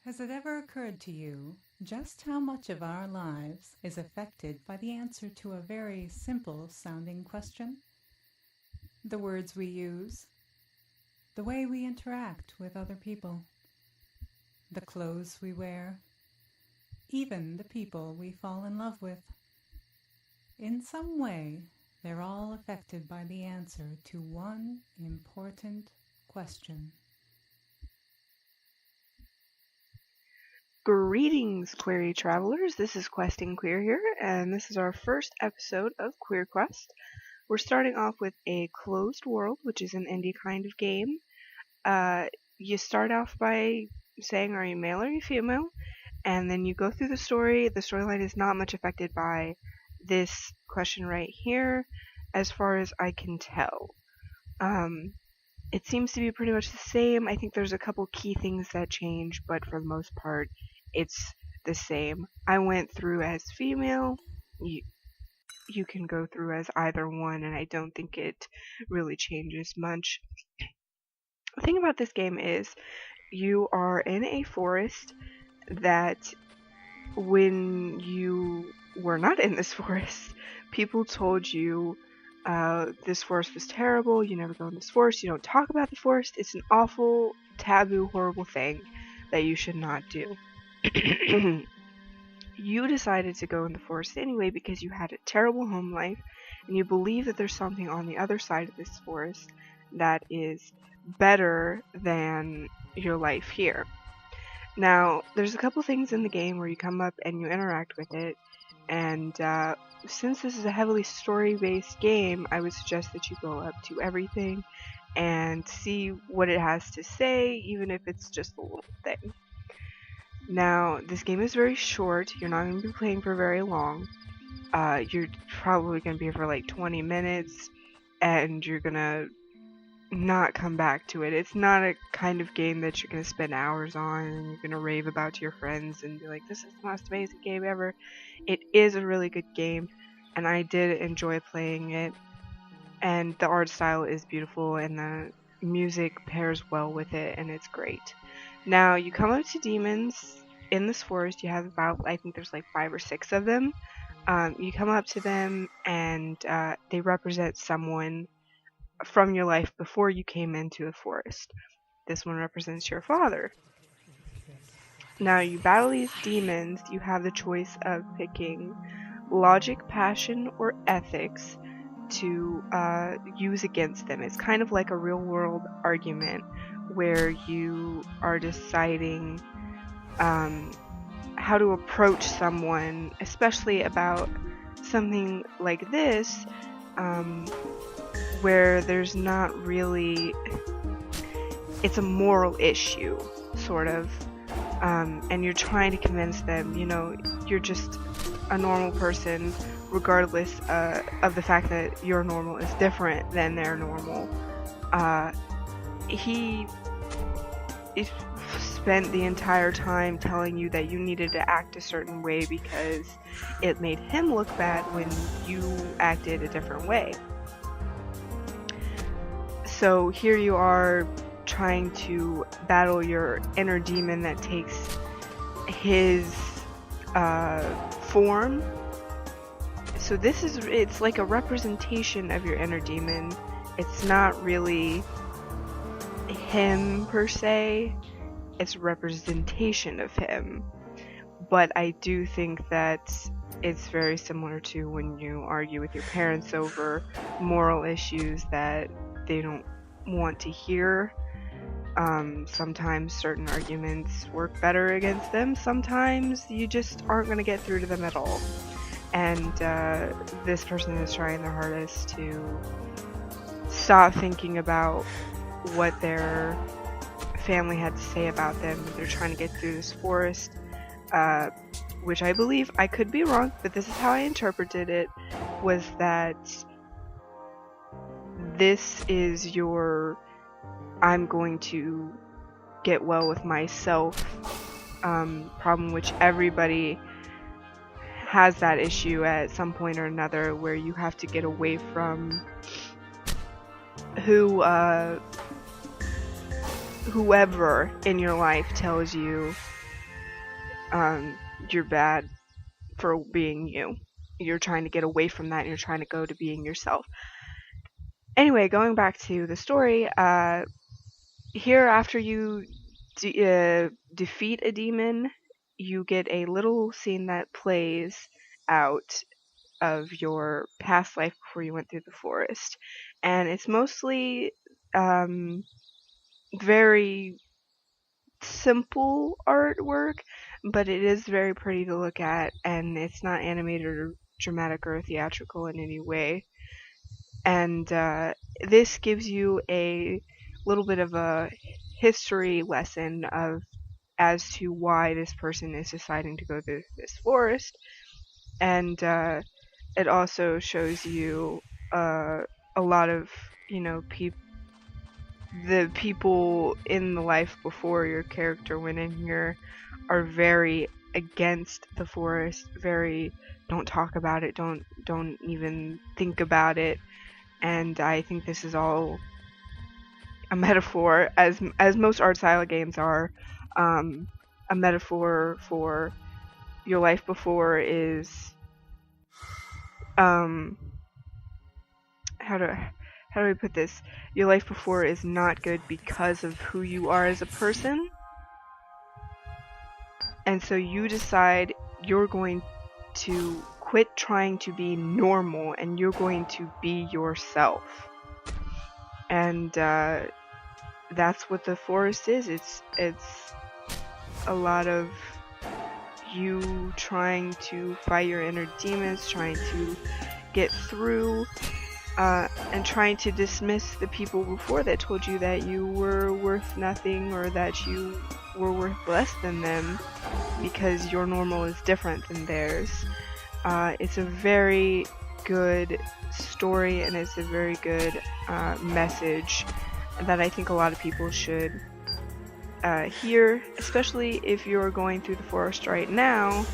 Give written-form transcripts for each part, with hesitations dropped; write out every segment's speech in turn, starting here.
Has it ever occurred to you just how much of our lives is affected by the answer to a very simple sounding question? The words we use, the way we interact with other people, the clothes we wear, even the people we fall in love with. In some way, they're all affected by the answer to one important question. Greetings, Query Travelers. This is Questing Queer here, and this is our first episode of Queer Quest. We're starting off with a closed world, which is an indie kind of game. You start off by saying, are you male or are you female? And then you go through the story. The storyline is not much affected by this question right here, as far as I can tell. It seems to be pretty much the same. I think there's a couple key things that change, but for the most part, it's the same. I went through as female. You can go through as either one, and I don't think it really changes much. The thing about this game is you are in a forest that when you were not in this forest, people told you this forest was terrible, you never go in this forest, you don't talk about the forest, it's an awful, taboo, horrible thing that you should not do. You decided to go in the forest anyway because you had a terrible home life, and you believe that there's something on the other side of this forest that is better than your life here. Now, there's a couple things in the game where you come up and you interact with it, and since this is a heavily story-based game, I would suggest that you go up to everything and see what it has to say, even if it's just a little thing. Now, this game is very short. You're not going to be playing for very long. You're probably going to be for like 20 minutes, and you're going to not come back to it. It's not a kind of game that you're going to spend hours on and you're going to rave about to your friends and be like, this is the most amazing game ever. It is a really good game, and I did enjoy playing it, and the art style is beautiful, and the music pairs well with it, and it's great. Now, you come up to demons in this forest. You have about, I think there's like 5 or 6 of them. You come up to them, and they represent someone from your life before you came into the forest. This one represents your father. Now, you battle these demons. You have the choice of picking logic, passion, or ethics to use against them. It's kind of like a real-world argument where you are deciding how to approach someone, especially about something like this, where there's not really, it's a moral issue, sort of, and you're trying to convince them, you're just a normal person, regardless of the fact that your normal is different than their normal. He spent the entire time telling you that you needed to act a certain way because it made him look bad when you acted a different way. So here you are trying to battle your inner demon that takes his form. So it's like a representation of your inner demon. It's not really him per se, it's a representation of him. But I do think that it's very similar to when you argue with your parents over moral issues that they don't want to hear. Sometimes certain arguments work better against them. Sometimes you just aren't going to get through to them at all. And this person is trying their hardest to stop thinking about what their family had to say about them. They're trying to get through this forest, which I believe, I could be wrong, but this is how I interpreted it, was that this is your I'm going to get well with myself problem, which everybody has that issue at some point or another, where you have to get away from whoever in your life tells you you're bad for being you. You're trying to get away from that and you're trying to go to being yourself. Anyway, going back to the story, here after you defeat a demon, you get a little scene that plays out of your past life before you went through the forest. And it's mostly very simple artwork, but it is very pretty to look at, and it's not animated or dramatic or theatrical in any way. And this gives you a little bit of a history lesson as to why this person is deciding to go through this forest. And it also shows you a lot of, the people in the life before your character went in here are very against the forest, very don't talk about it, don't even think about it. And I think this is all a metaphor, as most art style games are. A metaphor for your life before is how do I put this? Your life before is not good because of who you are as a person. And so you decide you're going to quit trying to be normal and you're going to be yourself. And that's what the forest is. It's a lot of you trying to fight your inner demons, trying to get through, and trying to dismiss the people before that told you that you were worth nothing or that you were worth less than them because your normal is different than theirs. It's a very good story and it's a very good message that I think a lot of people should hear, especially if you're going through the forest right now.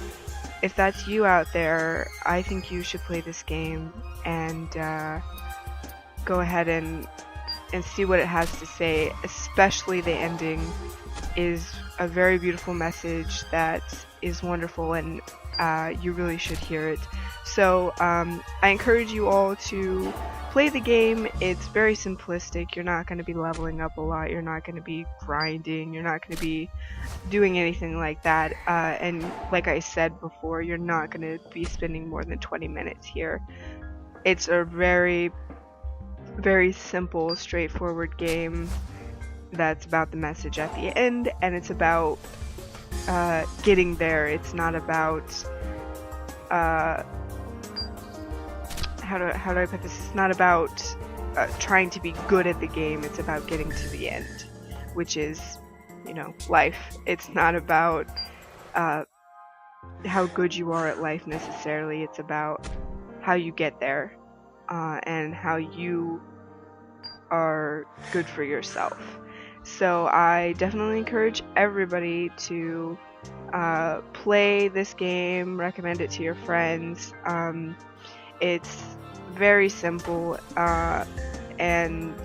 If that's you out there, I think you should play this game and go ahead and see what it has to say. Especially the ending is a very beautiful message that is wonderful, and you really should hear it. So I encourage you all to play the game. It's very simplistic. You're not going to be leveling up a lot. You're not going to be grinding. You're not going to be doing anything like that. And like I said before, you're not going to be spending more than 20 minutes here. It's a very, very simple, straightforward game that's about the message at the end, and it's about getting there. It's not about how do I put this? It's not about trying to be good at the game. It's about getting to the end, which is, life. It's not about how good you are at life necessarily. It's about how you get there and how you are good for yourself. So I definitely encourage everybody to play this game, recommend it to your friends. It's very simple, and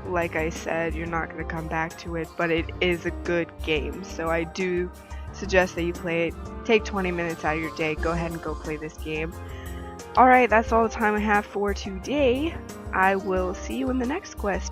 like I said, you're not going to come back to it, but it is a good game. So I do suggest that you play it. Take 20 minutes out of your day, go ahead and go play this game. Alright, that's all the time I have for today. I will see you in the next quest.